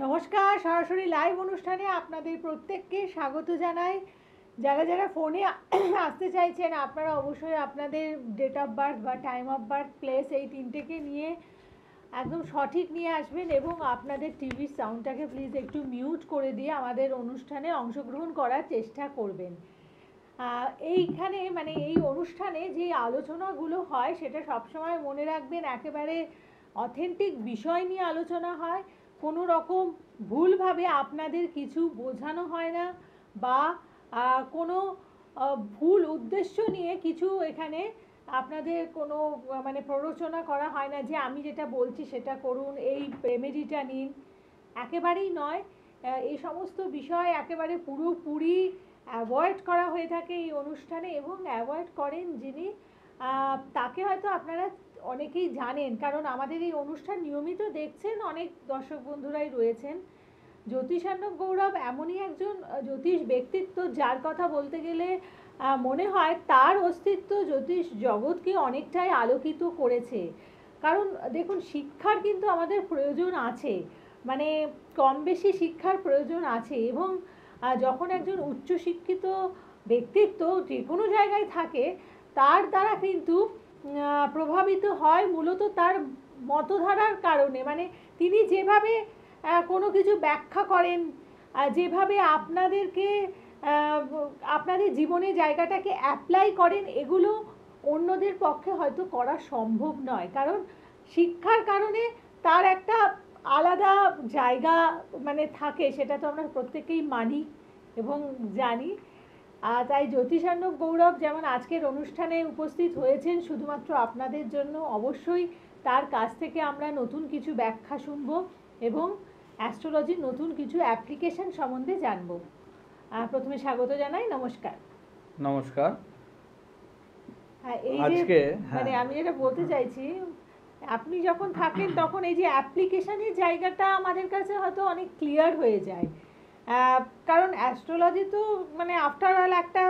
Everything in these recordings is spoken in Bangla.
নমস্কার, সরাসরি লাইভ অনুষ্ঠানে আপনাদের প্রত্যেককে স্বাগত জানাই। যারা যারা ফোনে আসতে চাইছেন আপনারা অবশ্যই আপনাদের ডেট অফ বার্থ বা টাইম অফ বার্থ প্লেস এই তিনটেকে নিয়ে একদম সঠিক নিয়ে আসবেন এবং আপনাদের টিভির সাউন্ডটাকে প্লিজ একটু মিউট করে দিয়ে আমাদের অনুষ্ঠানে অংশগ্রহণ করার চেষ্টা করবেন। এইখানে মানে এই অনুষ্ঠানে যে আলোচনাগুলো হয় সেটা সবসময় মনে রাখবেন একেবারে অথেন্টিক বিষয় নিয়ে আলোচনা হয়। কোনো রকম ভুলভাবে আপনাদের কিছু বোঝানো হয় না বা কোনো ভুল উদ্দেশ্য নিয়ে কিছু এখানে আপনাদের কোনো মানে প্ররোচনা করা হয় না যে আমি যেটা বলছি সেটা করুন, এই রেমেডিটা নিন, একেবারেই নয়। এই সমস্ত বিষয় একেবারে পুরোপুরি অ্যাভয়েড করা হয়ে থাকে এই অনুষ্ঠানে এবং অ্যাভয়েড করেন যিনি তাকে হয়তো আপনারা অনেকেই জানেন, কারণ আমাদের এই অনুষ্ঠান নিয়মিত দেখছেন অনেক দর্শক বন্ধুরাই রয়েছেন। জ্যোতিষার্ণব গৌরব এমনই একজন জ্যোতিষ ব্যক্তিত্ব যার কথা বলতে গেলে মনে হয় তার অস্তিত্ব জ্যোতিষ জগৎকে অনেকটাই আলোকিত করেছে। কারণ দেখুন, শিক্ষার কিন্তু আমাদের প্রয়োজন আছে, মানে কম বেশি শিক্ষার প্রয়োজন আছে এবং যখন একজন উচ্চশিক্ষিত ব্যক্তিত্ব যে কোনো জায়গায় থাকে তার দ্বারা কিন্তু প্রভাবিত হয় মূলত তার মতধারার কারণে। মানে তিনি যেভাবে কোনো কিছু ব্যাখ্যা করেন, যেভাবে আপনাদেরকে আপনাদের জীবনে জায়গাটাকে অ্যাপ্লাই করেন, এগুলো অন্যদের পক্ষে হয়তো করা সম্ভব নয়, কারণ শিক্ষার কারণে তার একটা আলাদা জায়গা মানে থাকে, সেটা তো আমরা প্রত্যেকেই মানি এবং জানি। তাই জ্যোতিষার্ণব গৌরব যেমন আজকের অনুষ্ঠানে উপস্থিত হয়েছেন শুধুমাত্র আপনাদের জন্য, অবশ্যই তার কাছ থেকে আমরা নতুন কিছু ব্যাখ্যা শুনবো এবং অ্যাস্ট্রোলজির নতুন কিছু অ্যাপ্লিকেশন সম্বন্ধে জানবো। প্রথমে স্বাগত জানাই। নমস্কার। নমস্কার। হ্যাঁ, এই যে মানে আমি যেটা বলতে চাইছি, আপনি যখন থাকেন তখন এই যে অ্যাপ্লিকেশনের জায়গাটা আমাদের কাছে হয়তো অনেক ক্লিয়ার হয়ে যায়, কারণ অ্যাস্ট্রোলজি তো মানে আফটার অল একটা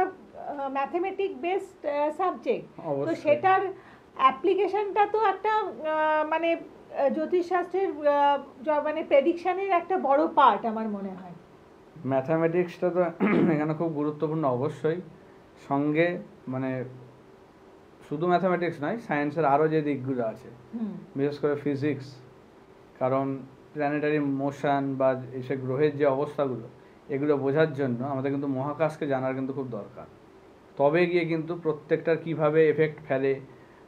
ম্যাথমেটিক বেসড সাবজেক্ট, তো সেটার অ্যাপ্লিকেশনটা তো একটা মানে জ্যোতিষশাস্ত্রের মানে প্রেডিকশনের একটা বড় পার্ট আমার মনে হয়। ম্যাথামেটিক্সটা তো এখানে খুব গুরুত্বপূর্ণ অবশ্যই, সঙ্গে মানে শুধু ম্যাথামেটিক্স নয়, সায়েন্সের আরও যে দিকগুলো আছে, বিশেষ করে ফিজিক্স, কারণ প্ল্যানেটারি মোশন বা এসে গ্রহের যে অবস্থাগুলো এগুলো বোঝার জন্য আমাদের কিন্তু মহাকাশকে জানার কিন্তু খুব দরকার। তবে গিয়ে কিন্তু প্রত্যেকটার কীভাবে এফেক্ট ফেলে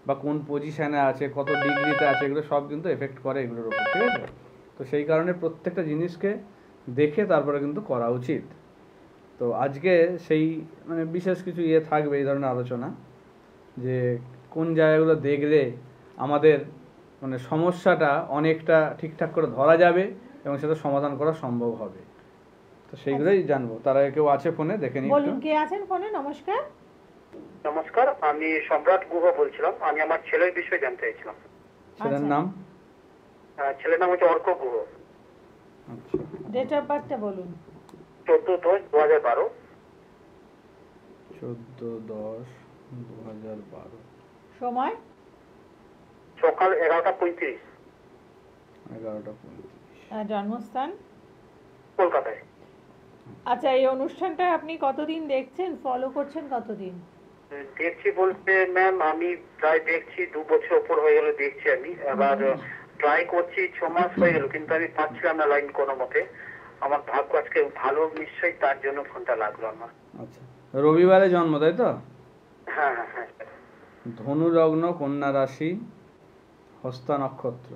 বা কোন পজিশানে আছে, কত ডিগ্রিতে আছে, এগুলো সব কিন্তু এফেক্ট করে এগুলোর উপর, ঠিক আছে? তো সেই কারণে প্রত্যেকটা জিনিসকে দেখে তারপরে কিন্তু করা উচিত। তো আজকে সেই মানে বিশেষ কিছু থাকবে এই ধরনের আলোচনা, যে কোন জায়গাগুলো দেখলে আমাদের মানে সমস্যাটা অনেকটা ঠিকঠাক করে ধরা যাবে এবং সেটা সমাধান করা সম্ভব হবে। তো সেইগুলোই জানবো। তারা কেউ আছে ফোনে, দেখে নিই। বলুন, কে আছেন ফোনে? নমস্কার। নমস্কার, আমি সম্রাট গুহ বলছিলাম। আমি আমার ছেলের বিষয়ে জানতে চাইছিলাম। ছেলের নাম? ছেলের নাম হচ্ছে অর্ক গুহ। আচ্ছা, ডেট অফ বার্থটা বলুন। 14/10/2012। 14/10/2012। সময়? সকাল 11:35। 11:35। জন্মস্থান? কলকাতায়। আচ্ছা, এই অনুষ্ঠানটা আপনি কতদিন দেখছেন, ফলো করছেন কতদিন? দেখছি বলতে ম্যাম, আমি প্রায় দেখছি 2 বছর উপর হয়ে গেল দেখছি। আমি এবার ট্রাই করছি 6 মাস হয়ে গেল, কিন্তু আমি পাচ্ছিলাম না লাইন কোনো মতে। আমার ভাগ্য আজকে ভালো, নিশ্চয়ই তার জন্য ফোনটা লাগলো আমার। আচ্ছা, রবিবারে জন্ম, তাই তো? হ্যাঁ হ্যাঁ হ্যাঁ। ধনু লগ্ন, কন্যা রাশি, হস্তা নক্ষত্র।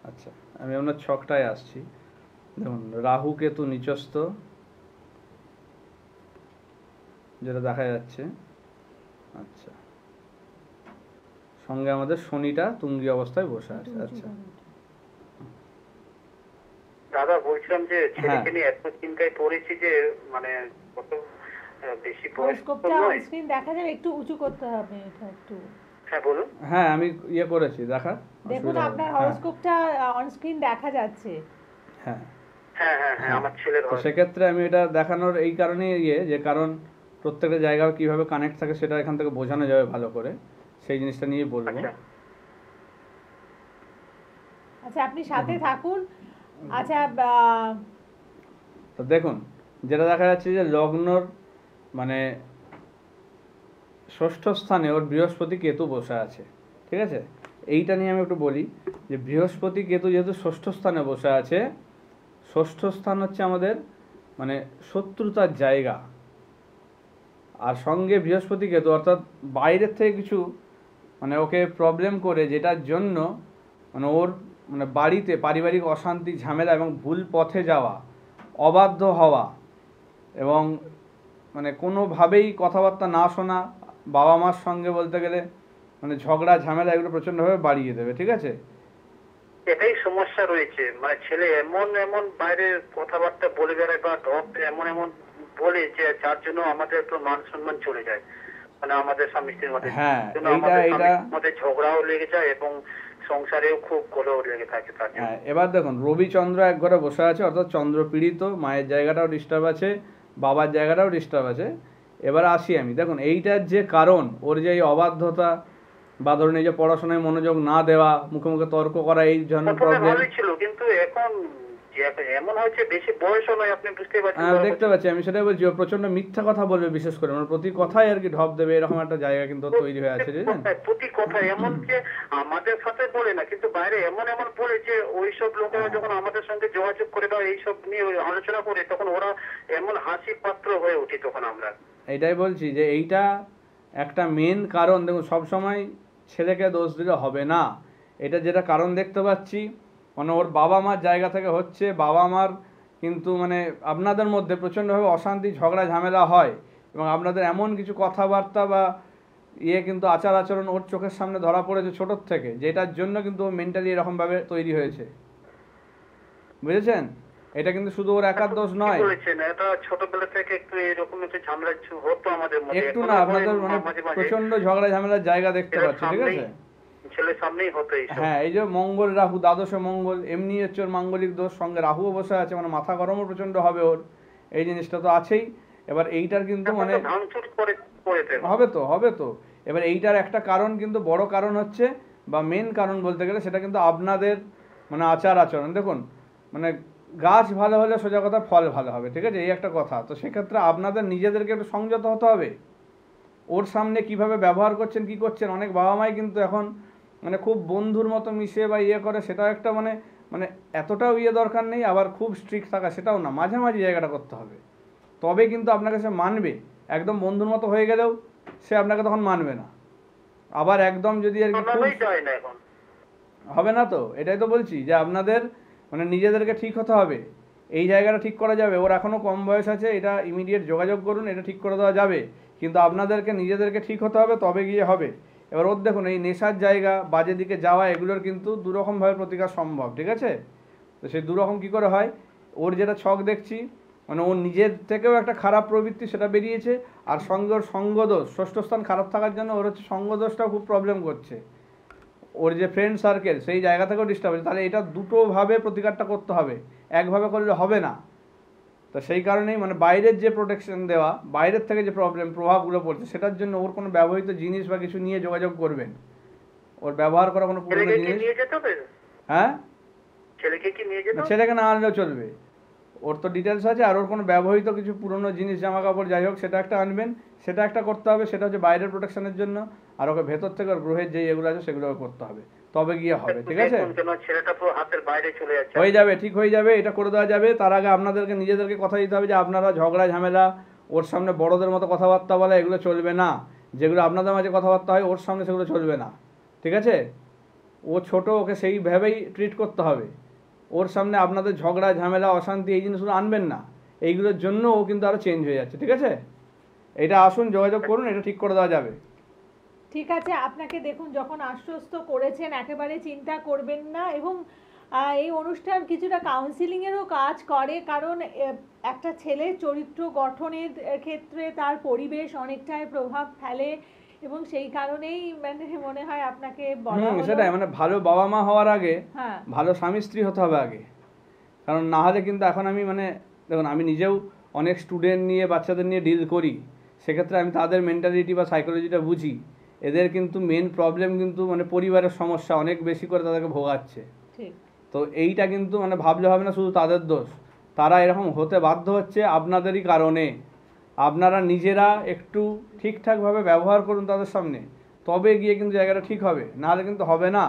আচ্ছা, আমি আপনার ছকটায় আসছি। দেখুন, রাহু কেতু নিচস্থ যেটা দেখা যাচ্ছে। আচ্ছা, সঙ্গে আমাদের শনিটা তুঙ্গি অবস্থায় বসে আছে। আচ্ছা দাদা, বলছিলাম যে ছেলেকে নিয়ে এত চিন্তায় পড়েছি যে মানে কত বেশি হরোস্কোপটা অন স্ক্রিন দেখা যাবে, একটু উঁচু করতে হবে এটা একটু। হ্যাঁ বলুন। হ্যাঁ, আমি করেছি, দেখা। দেখুন, আপনার হরোস্কোপটা অন স্ক্রিন দেখা যাচ্ছে। হ্যাঁ হ্যাঁ হ্যাঁ হ্যাঁ, আমার ছেলের। তো সেক্ষেত্রে আমি এটা দেখানোর এই কারণে যে কারণ প্রত্যেকটা জায়গা কিভাবে কানেক্ট থাকে সেটা এখান থেকে বোঝানো যাবে ভালো করে, সেই জিনিসটা নিয়ে বলবো। আচ্ছা, আপনি সাথে থাকুন। আচ্ছা তো দেখুন, যেটা দেখা যাচ্ছে যে লগ্নর মানে ষষ্ঠ স্থানে ওর বৃহস্পতি কেতু বসে আছে, ঠিক আছে? এইটা নিয়ে আমি একটু বলি যে বৃহস্পতি কেতু যেহেতু ষষ্ঠ স্থানে বসে আছে, ষষ্ঠ স্থান হচ্ছে আমাদের মানে শত্রুতার জায়গা। আর সঙ্গে বৃহস্পতি কেতু অর্থাৎ বাইরের থেকে কিছু মানে ওকে প্রবলেম করে, যেটার জন্য মানে ওর মানে বাড়িতে পারিবারিক অশান্তি, ঝামেলা এবং ভুল পথে যাওয়া, অবাধ্য হওয়া এবং মানে কোনোভাবেই কথাবার্তা না শোনা, বাবা মার সঙ্গে বলতে গেলে মানে ঝগড়া ঝামেলা এগুলো প্রচণ্ডভাবে বাড়িয়ে দেবে, ঠিক আছে? এটাই সমস্যা রয়েছে, মানে ছেলে এমন এমন বাইরে কথাবার্তা বলে বেড়ায় বা ঢপ এমন এমন বলে যে যার জন্য আমাদের একটু মান সম্মান চলে যায়, মানে আমাদের স্বামী স্ত্রীর মধ্যে। হ্যাঁ, জন্য এইটা আমাদের এইটা স্বামীর মধ্যে ঝগড়াও লেগে যায় এবং সংসারেও খুব কলহ লেগে থাকে তার জন্য। হ্যাঁ, এবার দেখুন রবি চন্দ্র এক ঘরে বসে আছে, অর্থাৎ চন্দ্র পীড়িত, মায়ের জায়গাটাও ডিস্টার্ব আছে, বাবার জায়গাটাও ডিস্টার্ব আছে। এবার আসি আমি, দেখুন এইটার যে কারণ ওর যে এই অবাধ্যতা বা ধরুন এই যে পড়াশোনায় মনোযোগ না দেওয়া, মুখে মুখে তর্ক করা, এই ধরনের প্রথমে প্রবলেম ভালোই ছিল, কিন্তু এখন এমন হয়েছে, বেশি বয়সও নয়, আপনি বুঝতে পারছেন। দেখতে পাচ্ছি। আমি সেটাই বলছি, ও প্রচন্ড মিথ্যা কথা বলবে, বিশেষ করে মানে প্রতি কথাই আর কি ঢপ দেবে, এরকম একটা জায়গা কিন্তু ওর তৈরি হয়ে আছে, বুঝলেন? প্রতি কথা এমন যে আমাদের সাথে বলে না, কিন্তু বাইরে এমন এমন বলে যে ওইসব লোকেরা যখন আমাদের সঙ্গে যোগাযোগ করে বা এইসব নিয়ে আলোচনা করে, তখন ওরা এমন হাসি পাত্র হয়ে উঠি তখন আমরা। এইটাই বলছি যে এইটা একটা মেন কারণ। দেখুন, সবসময় ছেলেকে দোষ দিলে হবে না। এটা যেটা কারণ দেখতে পাচ্ছি মানে ওর বাবা মার জায়গা থেকে হচ্ছে, বাবা মার কিন্তু মানে আপনাদের মধ্যে প্রচণ্ডভাবে অশান্তি, ঝগড়া ঝামেলা হয় এবং আপনাদের এমন কিছু কথাবার্তা বা কিন্তু আচার আচরণ ওর চোখের সামনে ধরা পড়েছে ছোটোর থেকে, যেটার জন্য কিন্তু ও মেন্টালি এরকমভাবে তৈরি হয়েছে, বুঝেছেন? এটা কিন্তু শুধু ওর একার দোষ নয়। বলেছেন এটা ছোটবেলা থেকে একটু এরকম একটু ঝামেলা হতো আমাদের মধ্যে, একটু না, আপনাদের মানে প্রচন্ড ঝগড়া ঝামেলার জায়গা দেখতে পাচ্ছি, ঠিক আছে? ছেলের সামনেই হতো এইসব। হ্যাঁ, এই যে মঙ্গল রাহু, দ্বাদশে মঙ্গল, এমনি হচ্ছে ওর মাঙ্গলিক দোষ, সঙ্গে রাহুও বসে আছে, মানে মাথা গরমও প্রচন্ড হবে ওর, এই জিনিসটা তো আছেই। এবার এইটার কিন্তু মানে ভাঙচুর করে হবে তো এবার এইটার একটা কারণ কিন্তু বড় কারণ হচ্ছে বা মেন কারণ বলতে গেলে সেটা কিন্তু আপনাদের মানে আচার আচরণ। দেখুন, মানে গাছ ভালো হলে সোজা কথা ফল ভালো হবে, ঠিক আছে? এই একটা কথা। তো সেক্ষেত্রে আপনাদের নিজেদেরকে একটু সংযত হতে হবে। ওর সামনে কিভাবে ব্যবহার করছেন, কি করছেন, অনেক বাবা মাই কিন্তু এখন মানে খুব বন্ধুর মতো মিশে বা করে, সেটাও একটা মানে মানে এতটাও দরকার নেই, আবার খুব স্ট্রিক্ট থাকা সেটাও না, মাঝামাঝি জায়গাটা করতে হবে। তবে কিন্তু আপনাকে সে মানবে। একদম বন্ধুর মতো হয়ে গেলেও সে আপনাকে তখন মানবে না। আবার একদম যদি আর কি খুব হবে না, তো এটাই তো বলছি যে আপনাদের মানে নিজেদেরকে ঠিক হতে হবে। এই জায়গাটা ঠিক করা যাবে, ওর এখনও কম বয়স আছে, এটা ইমিডিয়েট যোগাযোগ করুন, এটা ঠিক করে দেওয়া যাবে, কিন্তু আপনাদেরকে নিজেদেরকে ঠিক হতে হবে, তবে গিয়ে হবে। এবার ওর দেখুন এই নেশার জায়গা, বাজে দিকে যাওয়া, এগুলোর কিন্তু দুরকমভাবে প্রতিকার সম্ভব, ঠিক আছে? তো সেই দুরকম কী করে হয়, ওর যেটা ছক দেখছি মানে ওর নিজের থেকেও একটা খারাপ প্রবৃত্তি সেটা বেরিয়েছে, আর সঙ্গে ওর সঙ্গদোষ, ষষ্ঠ স্থান খারাপ থাকার জন্য ওর হচ্ছে সঙ্গদোষটাও খুব প্রবলেম করছে। ওর যে ফ্রেন্ড সার্কেল সেই জায়গা থেকেও ডিস্টার্ব হচ্ছে। তাহলে এটা দুটোভাবে প্রতিকারটা করতে হবে, একভাবে করলে হবে না। তো সেই কারণেই মানে বাইরের যে প্রোটেকশন দেওয়া, বাইরের থেকে যে প্রভাবগুলো পড়ছে, সেটার জন্য ওর কোনো ব্যবহৃত জিনিস বা কিছু নিয়ে যোগাযোগ করবেন। ওর ব্যবহার করা কোনো পুরনো জিনিস, হ্যাঁ, ছেলেকে না আনলেও চলবে, ওর তো ডিটেলস আছে। আর ওর কোনো ব্যবহৃত কিছু পুরনো জিনিস, জামা কাপড় যাই হোক, সেটা একটা আনবেন, সেটা একটা করতে হবে, সেটা হচ্ছে বাইরের প্রোটেকশনের জন্য। আর ওকে ভেতর থেকে ওর গ্রহের যে এগুলো আছে সেগুলো করতে হবে, তবে গিয়ে হবে, ঠিক আছে? হয়ে যাবে, ঠিক হয়ে যাবে, এটা করে দেওয়া যাবে। তার আগে আপনাদেরকে নিজেদেরকে কথা দিতে হবে যে আপনারা ঝগড়া ঝামেলা, ওর সামনে বড়দের মতো কথাবার্তা বলা, এগুলো চলবে না। যেগুলো আপনাদের মাঝে কথাবার্তা হয় ওর সামনে সেগুলো চলবে না, ঠিক আছে? ও ছোট, ওকে সেইভাবেই ট্রিট করতে হবে। ওর সামনে আপনাদের ঝগড়া ঝামেলা অশান্তি এই জিনিসগুলো আনবেন না, এইগুলোর জন্য ও কিন্তু আরও চেঞ্জ হয়ে যাচ্ছে, ঠিক আছে? এটা আসুন, যোগাযোগ করুন, এটা ঠিক করে দেওয়া যাবে। ঠিক আছে, আপনাকে দেখুন যখন আশ্বস্ত করেছেন একেবারে চিন্তা করবেন না। এবং এই অনুষ্ঠান কিছুটা কাউন্সিলিংয়েরও কাজ করে, কারণ একটা ছেলের চরিত্র গঠনের ক্ষেত্রে তার পরিবেশ অনেকটাই প্রভাব ফেলে, এবং সেই কারণেই মানে মনে হয় আপনাকে বলা হলো। সেটাই, মানে ভালো বাবা মা হওয়ার আগে হ্যাঁ, ভালো স্বামী স্ত্রী হতে হবে আগে। কারণ না হলে কিন্তু এখন আমি মানে দেখুন, আমি নিজেও অনেক স্টুডেন্ট নিয়ে, বাচ্চাদের নিয়ে ডিল করি, সেক্ষেত্রে আমি তাদের মেন্টালিটি বা সাইকোলজিটা বুঝি। এদের কিন্তু মেন প্রবলেম কিন্তু মানে পরিবারের সমস্যা অনেক বেশি করে তাদেরকে ভোগাচ্ছে। ঠিক। তো তো এইটা কিন্তু মানে ভাবলে হবে না শুধু তাদের দোষ, তারা এরকম হতে বাধ্য হচ্ছে আপনাদেরই কারণে। আপনারা নিজেরা একটু ঠিকঠাকভাবে ব্যবহার করুন তাদের সামনে, তবে গিয়ে কিন্তু জায়গাটা ঠিক হবে, নাহলে কিন্তু হবে না।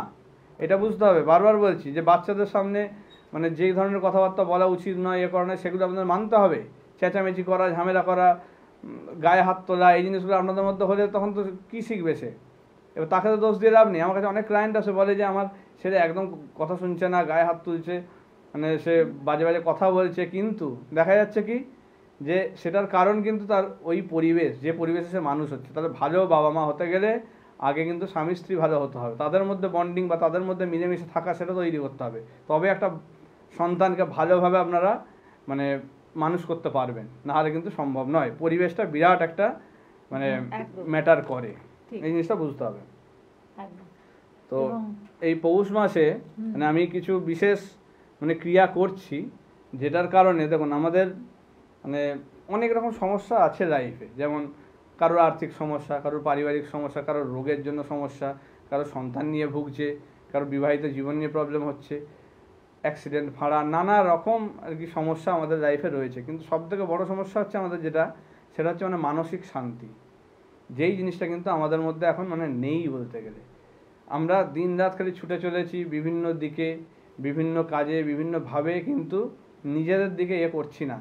এটা বুঝতে হবে। বারবার বলছি যে বাচ্চাদের সামনে মানে যেই ধরনের কথাবার্তা বলা উচিত নয়, এ করা নয়, সেগুলো আপনাদের মানতে হবে। চেঁচামেচি করা, ঝামেলা করা, গায়ে হাত তোলা, এই জিনিসগুলো আপনাদের মধ্যে হলে তখন তো কী শিখবে সে? এবার তাকে তো দোষ দিয়ে লাভ নেই। আমার কাছে অনেক ক্লায়েন্ট আসে, বলে যে আমার ছেলে একদম কথা শুনছে না, গায়ে হাত তুলছে, মানে সে বাজে বাজে কথা বলছে, কিন্তু দেখা যাচ্ছে কি যে সেটার কারণ কিন্তু তার ওই পরিবেশ, যে পরিবেশে সে মানুষ হচ্ছে। তাহলে ভালো বাবা মা হতে গেলে আগে কিন্তু স্বামী স্ত্রী ভালো হতে হবে, তাদের মধ্যে বন্ডিং বা তাদের মধ্যে মিলেমিশে থাকা সেটা তৈরি করতে হবে, তবে একটা সন্তানকে ভালোভাবে আপনারা মানে মানুষ করতে পারবেন, নাহলে কিন্তু সম্ভব নয়। পরিবেশটা বিরাট একটা মানে একদম। ম্যাটার করে, ঠিক। এই জিনিসটা বুঝতে হবে। একদম। তো এবং এই পৌষ মাসে মানে আমি কিছু বিশেষ মানে ক্রিয়া করছি, যেটার কারণে দেখুন আমাদের মানে অনেক রকম সমস্যা আছে লাইফে, যেমন কারোর আর্থিক সমস্যা, কারোর পারিবারিক সমস্যা, কারোর রোগের জন্য সমস্যা, কারোর সন্তান নিয়ে ভুগছে, কারোর বিবাহিত জীবন নিয়ে প্রবলেম হচ্ছে, অ্যাক্সিডেন্ট ভাড়া, নানা রকম আর কি সমস্যা আমাদের লাইফে রয়েছে। কিন্তু সবথেকে বড় সমস্যা হচ্ছে আমাদের যেটা, সেটা হচ্ছে মানে মানসিক শান্তি, যেই জিনিসটা কিন্তু আমাদের মধ্যে এখন মানে নেই বলতে গেলে। আমরা দিন রাত খালি ছুটে চলেছি বিভিন্ন দিকে, বিভিন্ন কাজে, বিভিন্নভাবে, কিন্তু নিজেদের দিকে করছি না।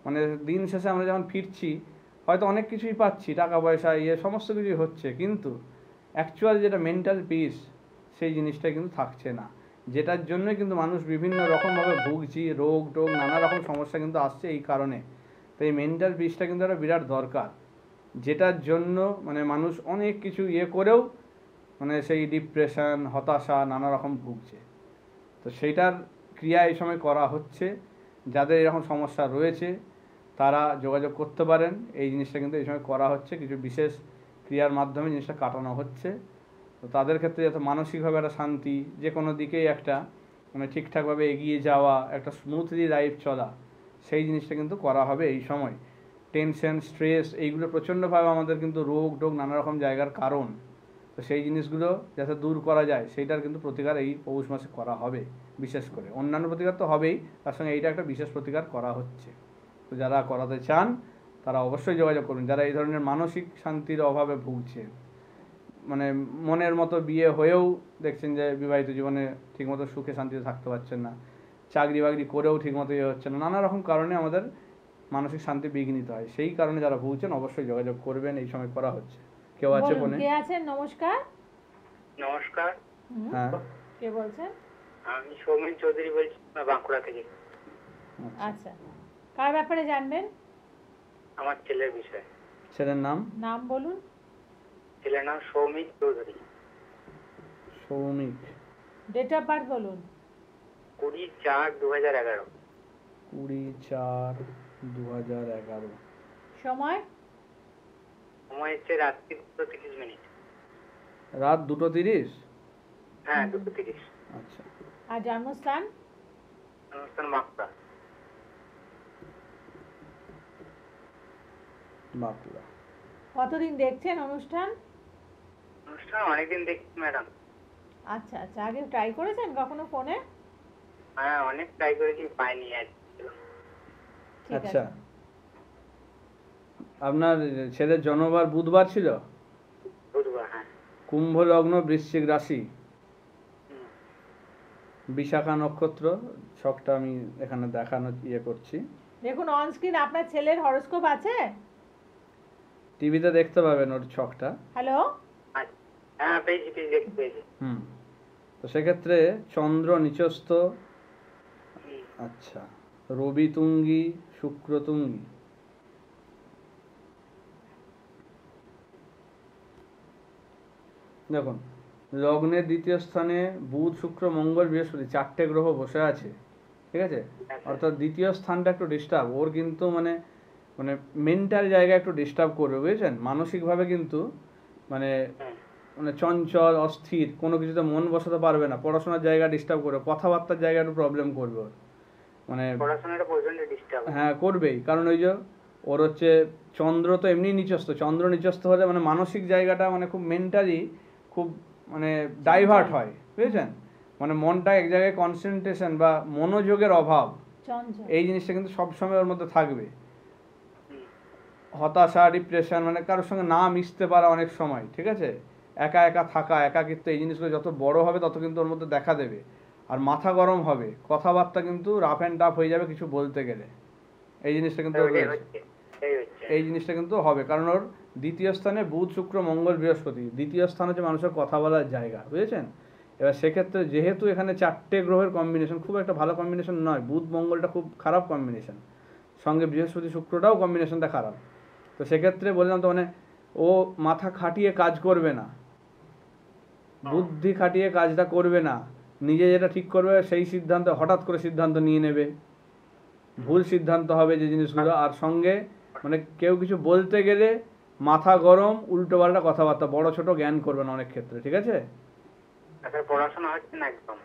মানে দিন শেষে আমরা যখন ফিরছি হয়তো অনেক কিছুই পাচ্ছি, টাকা পয়সা সমস্ত কিছুই হচ্ছে, কিন্তু অ্যাকচুয়াল যেটা মেন্টাল পিস সেই জিনিসটা কিন্তু থাকছে না, যেটার জন্যই কিন্তু মানুষ বিভিন্ন রকমভাবে ভুগছি, রোগ টোগ নানা রকম সমস্যা কিন্তু আসছে এই কারণে। তো এই মেন্টাল পিসটা কিন্তু একটা বিরাট দরকার, যেটার জন্য মানে মানুষ অনেক কিছু করেও মানে সেই ডিপ্রেশন, হতাশা নানা রকম ভুগছে। তো সেইটার ক্রিয়া এই সময় করা হচ্ছে। যাদের এরকম সমস্যা রয়েছে তারা যোগাযোগ করতে পারেন। এই জিনিসটা কিন্তু এই সময় করা হচ্ছে, কিছু বিশেষ ক্রিয়ার মাধ্যমে জিনিসটা কাটানো হচ্ছে। তো তাদের ক্ষেত্রে যাতে মানসিকভাবে একটা শান্তি, যে কোনো দিকেই একটা মানে ঠিকঠাকভাবে এগিয়ে যাওয়া, একটা স্মুথলি লাইফ চলা, সেই জিনিসটা কিন্তু করা হবে এই সময়। টেনশন, স্ট্রেস এইগুলো প্রচণ্ডভাবে আমাদের কিন্তু রোগ টোগ নানা রকম জায়গার কারণ। তো সেই জিনিসগুলো যাতে দূর করা যায় সেইটার কিন্তু প্রতিকার এই পৌষ মাসে করা হবে। বিশেষ করে অন্যান্য প্রতিকার তো হবেই, তার সঙ্গে এইটা একটা বিশেষ প্রতিকার করা হচ্ছে। তো যারা করাতে চান তারা অবশ্যই যোগাযোগ করুন, যারা এই ধরনের মানসিক শান্তির অভাবে ভুগছে। মানে মনের মতো বিয়ে হয়েও দেখছেন যে বিবাহিত জীবনে ঠিকমতো সুখে শান্তিতে থাকতে পারছেন না, চাকরি বাকরি করেও ঠিকমতো হচ্ছে না, নানা রকম কারণে আমাদের মানসিক শান্তি বিঘ্নিত হয়। সেই কারণে যারা ভুগছেন অবশ্যই যোগাযোগ করবেন, এই সময় করা হচ্ছে। কেউ আছে বলুন, ফোনে? কে আছেন? নমস্কার। নমস্কার, হ্যাঁ, কে বলছেন? আমি সৌমিন চৌধুরী বলছি, বাঁকুড়া থেকে। আচ্ছা, কার ব্যাপারে জানবেন? আমার ছেলের বিষয়ে। ছেলের নাম? নাম বলুন। ছেলের নাম Soumin Chowdhury. Soumik. Date of birth বলুন। 20/4/2011। 20/4/2011। সময়? সময় হচ্ছে রাত্রি 2:30। রাত 2:30? হ্যাঁ, 2:30। আচ্ছা। আর জন্মস্থান? অনুষ্ঠান বাঁকুড়া। বাঁকুড়া। কতদিন দেখছেন অনুষ্ঠান? অনুষ্ঠান অনেকদিন দেখছি ম্যাডাম। আচ্ছা আচ্ছা, আগে ট্রাই করেছেন কখনো ফোনে? হ্যাঁ, অনেক ট্রাই করেছি, পাইনি আর। ঠিক আছে। আচ্ছা, আপনার ছেলের জন্মবার বুধবার ছিল? বুধবার, হ্যাঁ। কুম্ভ লগ্ন, বৃশ্চিক রাশি, হুম। বিশাখা নক্ষত্র। ছকটা আমি এখানে দেখানো করছি। দেখুন অন স্ক্রিন আপনার ছেলের হরোস্কোপ আছে? টিভিতে দেখতে পাবেন ওর ছকটা। হ্যালো? আচ্ছা, হ্যাঁ পেয়েছি, দেখতে পেয়েছি। তো সেক্ষেত্রে চন্দ্র নিচস্থ, হুম। আচ্ছা, রবি তুঙ্গি, শুক্র তুঙ্গি। দেখুন লগ্নের দ্বিতীয় স্থানে বুধ, শুক্র, মঙ্গল, বৃহস্পতি, 4টে গ্রহ বসে আছে, ঠিক আছে? অর্থাৎ দ্বিতীয় স্থানটা একটু ডিস্টার্ব ওর, কিন্তু মানে মানে মেন্টাল জায়গা একটু ডিস্টার্ব করবে, বুঝেছেন? মানসিকভাবে কিন্তু মানে মানে চঞ্চল, অস্থির, কোনো কিছুতে মন বসাতে পারবে না, পড়াশোনার জায়গা ডিস্টার্ব করবে, কথাবার্তার জায়গা একটু প্রবলেম করবে ওর, মানে পড়াশোনাটা প্রচন্ড ডিস্টার্ব। হ্যাঁ করবেই, কারণ ওই যে ওর হচ্ছে চন্দ্র তো এমনি নিচস্থ, চন্দ্র নিচস্থ হলে মানে মানসিক জায়গাটা মানে খুব মেন্টালি খুব মানে ডাইভার্ট হয়, বুঝেছেন? মানে মনটা এক জায়গায় কনসেন্ট্রেশন বা মনোযোগের অভাব, চঞ্চল। এই জিনিসটা কিন্তু সবসময় ওর মধ্যে থাকবে। হতাশা, ডিপ্রেশন, মানে কারোর সঙ্গে না মিশতে পারা অনেক সময়, ঠিক আছে, একা একা থাকা, একাকিত্ব, এই জিনিসগুলো যত বড় হবে তত কিন্তু ওর মধ্যে দেখা দেবে। আর মাথা গরম হবে, কথাবার্তা কিন্তু রাফ অ্যান্ড টাফ হয়ে যাবে কিছু বলতে গেলে, এই জিনিসটা কিন্তু ওর রয়েছে। এই জিনিসটা কিন্তু হবে, কারণ ওর দ্বিতীয় স্থানে বুধ, শুক্র, মঙ্গল, বৃহস্পতি, দ্বিতীয় স্থান হচ্ছে মানুষের কথা বলার জায়গা, বুঝেছেন। এবার সেক্ষেত্রে যেহেতু এখানে 4টে গ্রহের কম্বিনেশন খুব একটা ভালো কম্বিনেশন নয়, বুধ মঙ্গলটা খুব খারাপ কম্বিনেশন, সঙ্গে বৃহস্পতি শুক্রটাও কম্বিনেশনটা খারাপ। তো সেক্ষেত্রে বললাম তো, মানে ও মাথা খাটিয়ে কাজ করবে না, বুদ্ধি খাটিয়ে কাজটা করবে না, নিজে যেটা ঠিক করবে সেই সিদ্ধান্ত হঠাৎ করে সিদ্ধান্ত নিয়ে নেবে, ভুল সিদ্ধান্ত হবে যে জিনিসগুলো। আর সঙ্গে মানে কেউ কিছু বলতে গেলে মাথা গরম, উল্টো পাল্টা কথাবার্তা, বড় ছোট জ্ঞান করবে না অনেক ক্ষেত্রে, ঠিক আছে। পড়াশোনা হচ্ছে না একদম।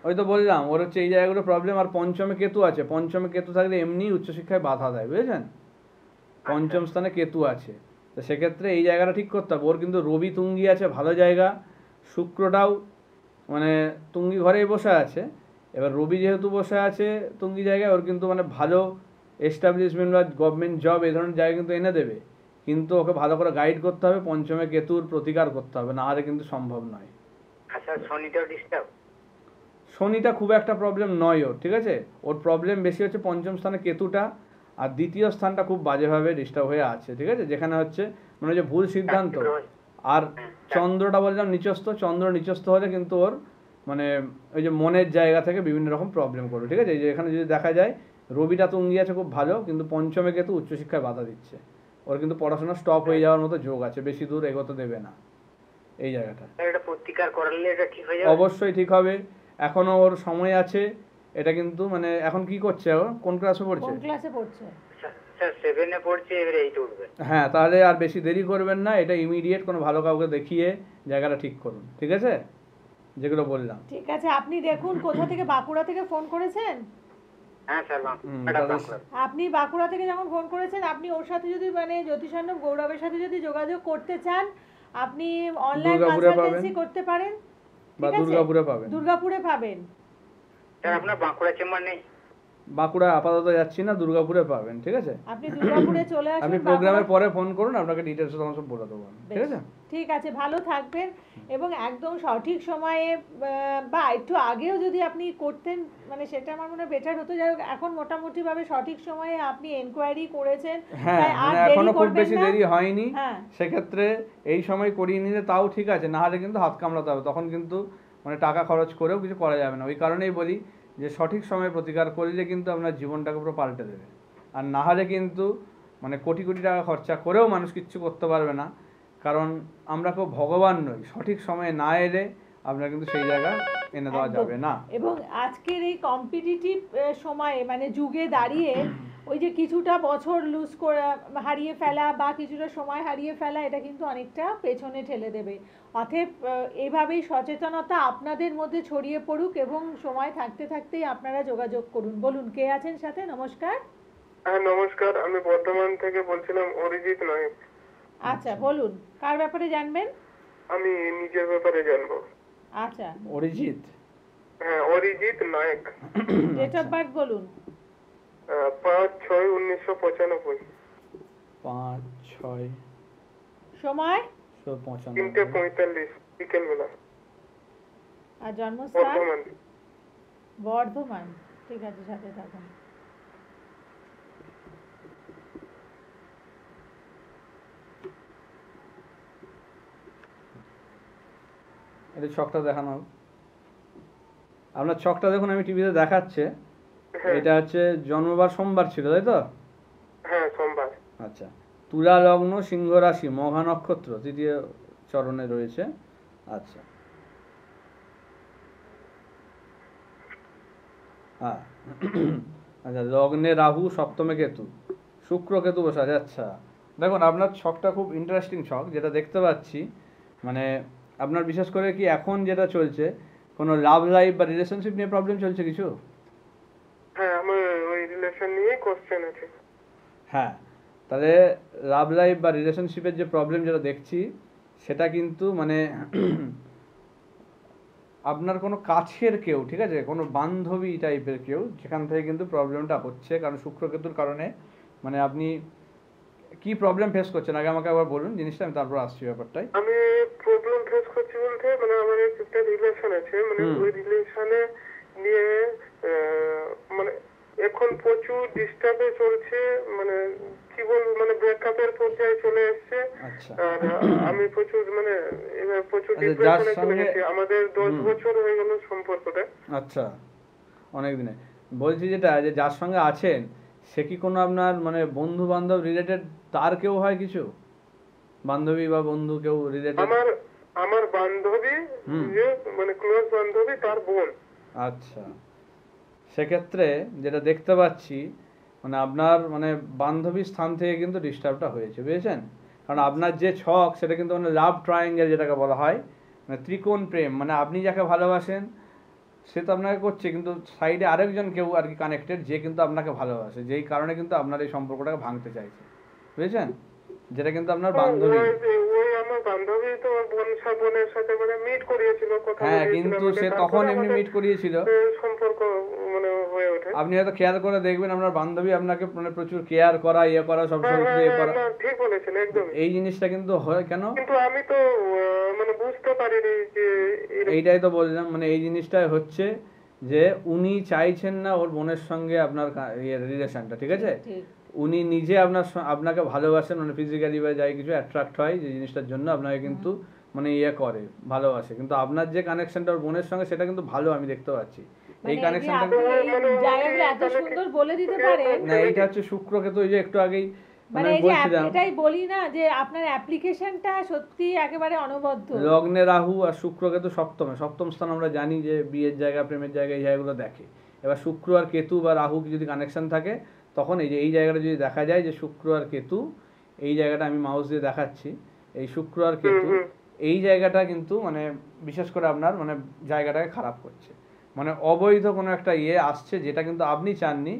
ওই তো বললাম ওর হচ্ছে এই জায়গাগুলো প্রবলেম। আর পঞ্চমে কেতু আছে, পঞ্চমে কেতু থাকলে এমনি উচ্চশিক্ষায় বাধা দেয়, বুঝেছেন। পঞ্চম স্থানে কেতু আছে, তো সেক্ষেত্রে এই জায়গাটা ঠিক করতে হবে। ওর কিন্তু রবি তুঙ্গি আছে, ভালো জায়গা, শুক্রটাও মানে তুঙ্গি ঘরেই বসে আছে। এবার রবি যেহেতু বসে আছে তুঙ্গি জায়গায়, ওর কিন্তু মানে ভালো এস্টাবলিশমেন্ট বা গভর্নমেন্ট জব এই ধরনের জায়গা কিন্তু এনে দেবে, কিন্তু ওকে ভালো করে গাইড করতে হবে, পঞ্চমে কেতুর প্রতিকার করতে হবে, না হলে কিন্তু সম্ভব নয়। আচ্ছা, শনিটাও ডিস্টার্ব? শনিটা খুব একটা প্রবলেম নয় ওর, ঠিক আছে। ওর প্রবলেম বেশি হচ্ছে পঞ্চম স্থানে কেতুটা, আর দ্বিতীয় স্থানটা খুব বাজেভাবে ডিস্টার্ব হয়ে আছে, ঠিক আছে, যেখানে হচ্ছে মানে যে ভুল সিদ্ধান্ত। আর চন্দ্রটা বললাম নিচস্থ, চন্দ্র নিচস্থ হলে কিন্তু ওর মানে ওই যে মনের জায়গা থেকে বিভিন্ন রকম প্রবলেম করবে, ঠিক আছে। এই যে এখানে যদি দেখা যায় রবিটা তুঙ্গি আছে খুব ভালো, কিন্তু পঞ্চমে কেতু উচ্চশিক্ষায় বাধা দিচ্ছে, ওর কিন্তু পড়াশোনা স্টপ হয়ে যাওয়ার মতো যোগ আছে, বেশি দূর এগোতে দেবে না এই জায়গাটা। এটা প্রতিকার করালে এটা ঠিক হয়ে যাবে? অবশ্যই ঠিক হবে, এখনো ওর সময় আছে। এটা কিন্তু মানে এখন কি করছে ও, কোন ক্লাসে পড়ছে? কোন ক্লাসে পড়ছে? স্যার 7 এ পড়ছে, এবারে 8 উঠবে। হ্যাঁ, তাহলে আর বেশি দেরি করবেন না, এটা ইমিডিয়েট কোনো ভালো কাউকে দেখিয়ে জায়গাটা ঠিক করুন, ঠিক আছে, যেগুলো বললাম। ঠিক আছে, আপনি দেখুন কোথা থেকে, বাঁকুড়া থেকে ফোন করেছেন? হ্যাঁ স্যার, আপনি বাঁকুড়া থেকে যখন ফোন করেছেন, আপনি ওর সাথে যদি মানে জ্যোতিষান্নব গৌরবের সাথে যদি যোগাযোগ করতে চান, আপনি অনলাইন দুর্গাপুরে কনসালটেন্সি করতে পারেন, বা ঠিক আছে? দুর্গাপুরে পাবেন। দুর্গাপুরে পাবেন। স্যার আপনার বাঁকুড়া চেম্বার নেই? বাঁকুড়া আপাতত যাচ্ছি না, দুর্গাপুরে পাবেন, ঠিক আছে। আপনি দুর্গাপুরে চলে আসুন। আপনি প্রোগ্রামের পরে ফোন করুন, আপনাকে ডিটেলস তখন সব বলে দেবো, ঠিক আছে। ঠিক আছে, ভালো থাকবেন। এবং একদম সঠিক সময়ে বা একটু আগেও যদি আপনি করতেন, মানে সেটা আমার মনে হয় বেটার হতো। যাই হোক, এখন মোটামুটি ভাবে সঠিক সময়ে আপনি এনকোয়ারি করেছেন, হ্যাঁ, তাই আর মানে দেরি এখনো খুব করবেন বেশি না। দেরি হয়নি, হ্যাঁ, সেক্ষেত্রে এই সময় করিয়ে নিলে তাও ঠিক আছে, না হলে কিন্তু হাত কামড়াতে হবে, তখন কিন্তু মানে টাকা খরচ করেও কিছু করা যাবে না। ওই কারণেই বলি যে সঠিক সময়ে প্রতিকার করলে কিন্তু আপনার জীবনটাকে পুরো পাল্টে দেবে, আর না হলে কিন্তু মানে কোটি কোটি টাকা খরচা করেও মানুষ কিচ্ছু করতে পারবে না, কারণ আমরা কেউ ভগবান নই। সঠিক সময়ে না এলে আপনার কিন্তু সেই জায়গা এনে দেওয়া একদম। যাবে না। এবং আজকের এই কম্পিটিটিভ সময়ে মানে যুগে দাঁড়িয়ে ওই যে কিছুটা বছর লুজ করে হারিয়ে ফেলা বা কিছুটা সময় হারিয়ে ফেলা, এটা কিন্তু অনেকটা পেছনে ঠেলে দেবে। অতএব এভাবেই সচেতনতা আপনাদের মধ্যে ছড়িয়ে পড়ুক, এবং সময় থাকতে থাকতেই আপনারা যোগাযোগ করুন। বলুন, কে আছেন সাথে? নমস্কার। হ্যাঁ নমস্কার, আমি বর্ধমান থেকে বলছিলাম, অরিজিৎ নায়ক। আচ্ছা, বলুন কার ব্যাপারে জানবেন? আমি নিজের ব্যাপারে জানবো। আচ্ছা, অরিজিৎ? হ্যাঁ, অরিজিৎ নায়ক। ডেট অফ বার্থ বলুন। 5/6/1995। 5/6/1995। সময়? 3:45 বিকেল বেলা। আর জন্মস্থান? বর্ধমান। বর্ধমান। ঠিক আছে, সাথে থাকুন। এটা ছকটা দেখানো হোক। আপনার ছকটা দেখুন, আমি টিভিতে দেখাচ্ছে। হ্যাঁ। এটা হচ্ছে জন্মবার সোমবার ছিল, তাই তো? হ্যাঁ, সোমবার। আচ্ছা, তুলা লগ্ন, সিংহ রাশি, মঘা নক্ষত্র তৃতীয় চরণে রয়েছে। আচ্ছা, হ্যাঁ। আচ্ছা, লগ্নে রাহু, সপ্তমে কেতু, শুক্র কেতু বসে আছে। আচ্ছা, দেখুন আপনার ছকটা খুব ইন্টারেস্টিং ছক, যেটা দেখতে পাচ্ছি। মানে আপনার বিশেষ করে কি এখন যেটা চলছে, কোনো লাভ লাইফ বা রিলেশনশিপ নিয়ে প্রবলেম চলছে কিছু? হ্যাঁ, আমার ওই রিলেশন নিয়ে কোশ্চেন আছে। হ্যাঁ, তাহলে লাভ লাইফ বা রিলেশনশিপের যে প্রবলেম যেটা দেখছি, সেটা কিন্তু মানে আপনার কোনো কাছের কেউ, ঠিক আছে, কোনো বান্ধবী টাইপের কেউ, যেখান থেকে কিন্তু প্রবলেমটা হচ্ছে, কারণ শুক্রকেতুর কারণে মানে আপনি কি প্রবলেম ফেস করছেন আগে আমাকে আবার বলুন জিনিসটা, আমি তারপর আসছি ব্যাপারটাই। আমি প্রবলেম ফেস করছি বলতে মানে আমার একটা রিলেশন আছে, মানে ওই রিলেশনে নিয়ে মানে এখন প্রচুর ডিস্টার্বে চলছে, মানে কি বলবো মানে ব্রেকআপের পর্যায়ে চলে এসছে। আচ্ছা, আর আমি প্রচুর মানে এবার প্রচুর আচ্ছা, যার ডিপ্রেশনে চলে সঙ্গে গেছি। আমাদের 10 বছর হয়ে গেল সম্পর্কটা। আচ্ছা, অনেক দিনে বলছি যেটা, যে যার সঙ্গে আছেন সে কি কোনো আপনার মানে বন্ধু বান্ধব রিলেটেড, তার কেউ হয় কিছু বান্ধবী বা বন্ধু কেউ রিলেটেড? আমার বান্ধবী, যে মানে ক্লোজ বান্ধবী, তার বোন। আচ্ছা, সেক্ষেত্রে যেটা দেখতে পাচ্ছি মানে আপনার মানে বান্ধবীর স্থান থেকে কিন্তু ডিস্টার্বটা হয়েছে, বুঝেছেন? কারণ আপনার যে ছক সেটা কিন্তু মানে লাভ ট্রায়াঙ্গেল যেটাকে বলা হয়, মানে ত্রিকোণ প্রেম, মানে আপনি যাকে ভালোবাসেন সে তো আপনাকে করছে, কিন্তু সাইডে আরেকজন কেউ আর কি কানেক্টেড, যে কিন্তু আপনাকে ভালোবাসে, যেই কারণে কিন্তু আপনার এই সম্পর্কটাকে ভাঙতে চাইছে, বুঝেছেন? যেটা কিন্তু আপনার বান্ধবী। ওই আমার বান্ধবী তো বোনের সাথে মানে মিট করিয়েছিল, কথা হ্যাঁ, বলিয়েছিল, কিন্তু সে তারপরে তখন এমনি আমাদের মিট করিয়েছিল, সম্পর্ক মানে হয়ে ওঠে। আপনি হয়তো খেয়াল করে দেখবেন আপনার বান্ধবী আপনাকে মানে প্রচুর কেয়ার করা, ইয়ে করা, সবসময় ইয়ে করা, না, ঠিক বলেছেন একদম। এই জিনিসটা কিন্তু হয় কেন? কিন্তু আমি তো মানে বুঝতে পারিনি যে এইটাই তো বললাম, মানে এই জিনিসটাই হচ্ছে যে উনি চাইছেন না ওর বোনের সঙ্গে আপনার রিলেশনটা, ঠিক আছে? ঠিক। উনি নিজে আপনাকে ভালোবাসেন, মানে ফিজিক্যালি বা যাই কিছু অ্যাট্রাক্ট হয় যে জিনিসটার জন্য আপনাকে কিন্তু মানে ইয়ে করে, ভালোবাসে, কিন্তু আপনার যে কানেকশনটা ওর বোনের সঙ্গে সেটা কিন্তু ভালো আমি দেখতে পাচ্ছি এই মানে এই যে কানেকশনটা। আপনি এই জায়গাগুলো এত সুন্দর বলে দিতে পারেন, না, এইটা হচ্ছে শুক্রকেতু, ওই যে একটু আগেই মানে মানে এই যে বলছিলাম, এটাই বলি না যে আপনার অ্যাপ্লিকেশনটা সত্যি একেবারে অনবদ্য। লগ্নে রাহু আর শুক্রকেতু সপ্তমে, সপ্তম স্থান আমরা জানি যে বিয়ের জায়গা, প্রেমের জায়গা, এই জায়গাগুলো দেখে। এবার শুক্র আর কেতু বা রাহু যদি কানেকশন থাকে তখন এই যে এই জায়গাটা যদি দেখা যায় যে শুক্র আর কেতু, এই জায়গাটা আমি মাউস দিয়ে দেখাচ্ছি, এই শুক্র আর কেতু এই জায়গাটা কিন্তু মানে বিশেষ করে আপনার মানে জায়গাটাকে খারাপ করছে, মানে অবৈধ কোনো একটা ইয়ে আসছে যেটা কিন্তু আপনি চাননি।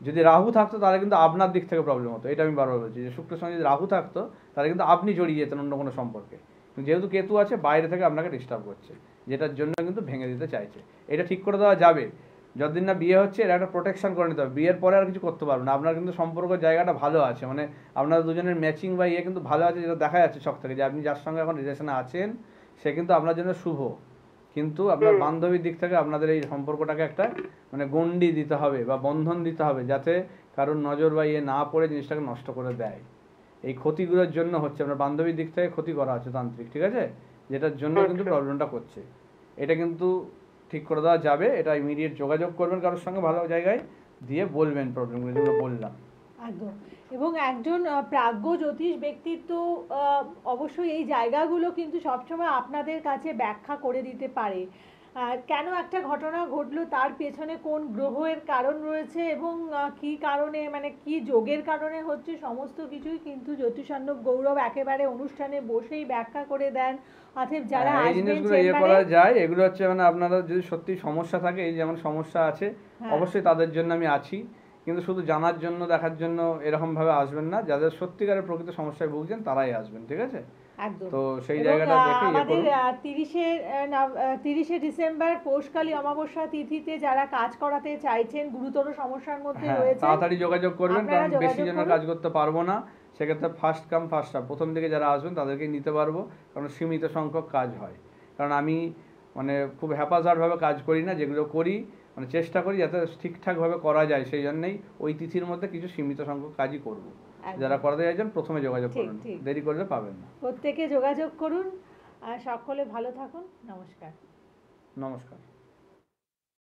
যদি রাহু থাকতো তাহলে কিন্তু আপনার দিক থেকে প্রবলেম হতো, এটা আমি বারবার বলছি যে শুক্রের সঙ্গে যদি রাহু থাকতো তাহলে কিন্তু আপনি জড়িয়ে যেতেন অন্য কোনো সম্পর্কে, যেহেতু কেতু আছে বাইরে থেকে আপনাকে ডিস্টার্ব করছে, যেটার জন্য কিন্তু ভেঙে দিতে চাইছে। এটা ঠিক করে দেওয়া যাবে যতদিন না বিয়ে হচ্ছে, এটা একটা প্রোটেকশন করে নিতে হবে, বিয়ের পরে আর কিছু করতে পারবেন না। আপনার কিন্তু সম্পর্ক জায়গাটা ভালো আছে, মানে আপনার দুজনের ম্যাচিং বা ইয়ে কিন্তু ভালো আছে, যেটা দেখা যাচ্ছে ছক থেকে, যে আপনি যার সঙ্গে এখন রিলেশনে আছেন সে কিন্তু আপনার জন্য শুভ, কিন্তু আপনার বান্ধবীর দিক থেকে আপনাদের এই সম্পর্কটাকে একটা মানে গণ্ডি দিতে হবে বা বন্ধন দিতে হবে, যাতে কারোর নজর বা ইয়ে না পড়ে জিনিসটাকে নষ্ট করে দেয়। এই ক্ষতিগুলোর জন্য হচ্ছে আপনার বান্ধবীর দিক থেকে ক্ষতি করা আছে তান্ত্রিক, ঠিক আছে, যেটার জন্য কিন্তু প্রবলেমটা করছে। এটা কিন্তু ঠিক করে দেওয়া যাবে, এটা ইমিডিয়েট যোগাযোগ করবেন কারোর সঙ্গে ভালো জায়গায়, দিয়ে বলবেন প্রবলেমগুলো যেগুলো বললাম। একদম। এবং একজন প্রাজ্ঞ জ্যোতিষ ব্যক্তিত্ব অবশ্যই এই জায়গাগুলো কিন্তু সবসময় আপনাদের কাছে ব্যাখ্যা করে দিতে পারে। কেন একটা ঘটনা ঘটলো, তার পেছনে কোন গ্রহের কারণ রয়েছে এবং কি কারণে মানে কি যোগের কারণে হচ্ছে, সমস্ত কিছুই কিন্তু জ্যোতিষার্ণব গৌরব একেবারে অনুষ্ঠানে বসেই ব্যাখ্যা করে দেন। অতএব যারা এই আসবেন জিনিসগুলো ইয়ে করা যায়, এগুলো হচ্ছে মানে আপনারা যদি সত্যি সমস্যা থাকে, এই যেমন সমস্যা আছে অবশ্যই তাদের জন্য আমি আছি, কিন্তু শুধু জানার জন্য দেখার জন্য এরকম ভাবে আসবেন না, যাদের সত্যিকারের প্রকৃত সমস্যায় ভুগছেন তারাই আসবেন, ঠিক আছে? একদম। তো সেই জায়গাটা দেখে আমাদের 30শে ডিসেম্বর পৌষকালী অমাবস্যা তিথিতে যারা কাজ করাতে চাইছেন, গুরুতর সমস্যার মধ্যে রয়েছে, তাড়াতাড়ি যোগাযোগ করবেন, কারণ বেশি যোগাযোগ জনের কাজ করতে পারবো না, সেক্ষেত্রে ফার্স্ট কাম ফার্স্ট সার্ভ, প্রথম দিকে যারা আসবেন তাদেরকে নিতে পারবো, কারণ সীমিত সংখ্যক কাজ হয়। কারণ আমি মানে খুব হ্যাপাজার্ডভাবে কাজ করি না, যেগুলো করি মানে চেষ্টা করি যাতে ঠিকঠাকভাবে করা যায়, সেই জন্যই ওই তিথির মধ্যে কিছু সীমিত সংখ্যক কাজই করব। যারা করাতে চাইছেন প্রথমে যোগাযোগ করুন, দেরি করলে পাবেন না। প্রত্যেকে যোগাযোগ করুন, আর সকলে ভালো থাকুন। নমস্কার। নমস্কার।